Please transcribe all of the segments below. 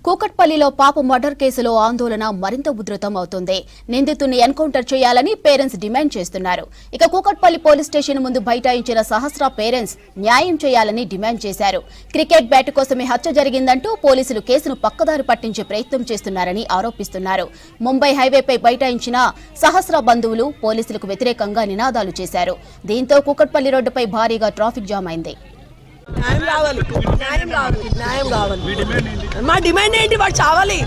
కూకట్పల్లిలో పాప మర్డర్ కేసులో ఆందోళన మరింత ఉధృతం అవుతోంది. నిందితుడిని ఎన్కౌంటర్ చేయాలని పేరెంట్స్ డిమాండ్ చేస్తున్నారు. ఇక కూకట్పల్లి పోలీస్ స్టేషన్ ముందు బైఠాయించిన సహస్ర పేరెంట్స్ న్యాయం చేయాలని డిమాండ్ చేశారు. క్రికెట్ బ్యాట్ కోసమే హత్య జరిగిందంటూ పోలీసులు కేసును పక్కదారి పట్టించే ప్రయత్నం చేస్తున్నారని ఆరోపిస్తున్నారు. ముంబై హైవేపై బైఠాయించిన సహస్ర బంధువులు పోలీసులకు వ్యతిరేకంగా నినాదాలు చేశారు. దీంతో కూకట్పల్లి రోడ్డుపై భారీగా ట్రాఫిక్ జామ్ అయింది. మా డిమాండ్ ఏంటి? వాడు చావాలి.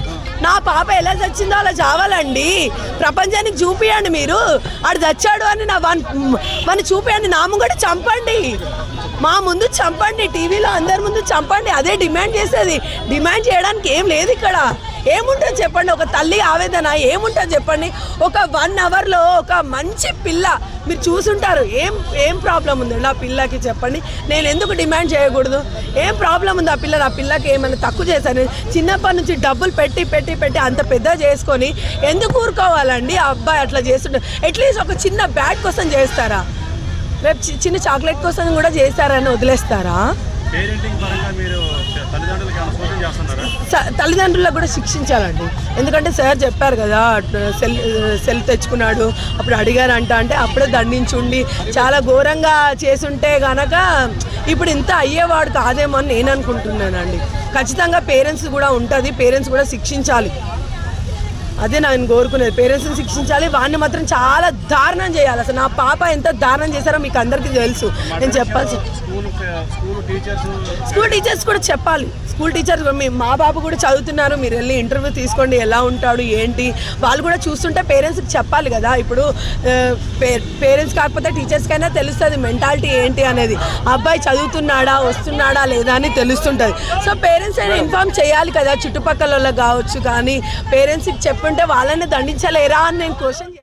నా పాప ఎలా చచ్చిందో అలా చావాలండి. ప్రపంచానికి చూపియండి. మీరు ఆడు చచ్చాడు అని మన చూపియండి. నా ముంగట చంపండి, మా ముందు చంపండి, టీవీలో అందరి ముందు చంపండి. అదే డిమాండ్ చేసేది. డిమాండ్ చేయడానికి ఏం లేదు ఇక్కడ. ఏముంటుంది చెప్పండి? ఒక తల్లి ఆవేదన ఏముంటుంది చెప్పండి? ఒక 1 అవర్లో ఒక మంచి పిల్ల మీరు చూసుంటారు. ఏం ప్రాబ్లం ఉంది నా పిల్లకి చెప్పండి? నేను ఎందుకు డిమాండ్ చేయకూడదు? ఏం ప్రాబ్లం ఉంది ఆ పిల్ల? నా పిల్లకి ఏమైనా తక్కువ చేశాను? చిన్నప్పటి నుంచి డబ్బులు పెట్టి పెట్టి పెట్టి అంత పెద్ద చేసుకొని ఎందుకు ఊరుకోవాలండి? ఆ అబ్బాయి అట్లా చేస్తుంటారు. అట్లీస్ట్ ఒక చిన్న బ్యాట్ కోసం చేస్తారా? రేపు చిన్న చాక్లెట్ కోసం కూడా చేస్తారని వదిలేస్తారా? తల్లిదండ్రులకు కూడా శిక్షించాలండి. ఎందుకంటే సార్ చెప్పారు కదా, సెల్ తెచ్చుకున్నాడు అప్పుడు అడిగారంట, అంటే అప్పుడే దండించుండి చాలా ఘోరంగా చేసుంటే గనక ఇప్పుడు ఇంత అయ్యేవాడు కాదేమో అని నేను అనుకుంటున్నానండి. ఖచ్చితంగా పేరెంట్స్ కూడా ఉంటుంది, పేరెంట్స్ కూడా శిక్షించాలి. అదే నేను కోరుకునేది. పేరెంట్స్ని శిక్షించాలి. వాడిని మాత్రం చాలా దారుణం చేయాలి. అసలు నా పాప ఎంత దారుణం చేశారో మీకు అందరికీ తెలుసు. నేను చెప్పాల్సి స్కూల్ టీచర్స్ కూడా చెప్పాలి. స్కూల్ టీచర్స్ మా బాబు కూడా చదువుతున్నారు, మీరు వెళ్ళి ఇంటర్వ్యూ తీసుకోండి, ఎలా ఉంటాడు ఏంటి వాళ్ళు కూడా చూస్తుంటే పేరెంట్స్కి చెప్పాలి కదా. ఇప్పుడు పేరెంట్స్ కాకపోతే టీచర్స్కైనా తెలుస్తుంది మెంటాలిటీ ఏంటి అనేది. అబ్బాయి చదువుతున్నాడా, వస్తున్నాడా లేదా అని తెలుస్తుంటుంది. సో పేరెంట్స్ అయినా ఇన్ఫార్మ్ చేయాలి కదా, చుట్టుపక్కల వాళ్ళకి కావచ్చు. కానీ పేరెంట్స్కి చెప్పుంటే వాళ్ళని దండించలేరా అని నేను క్వశ్చన్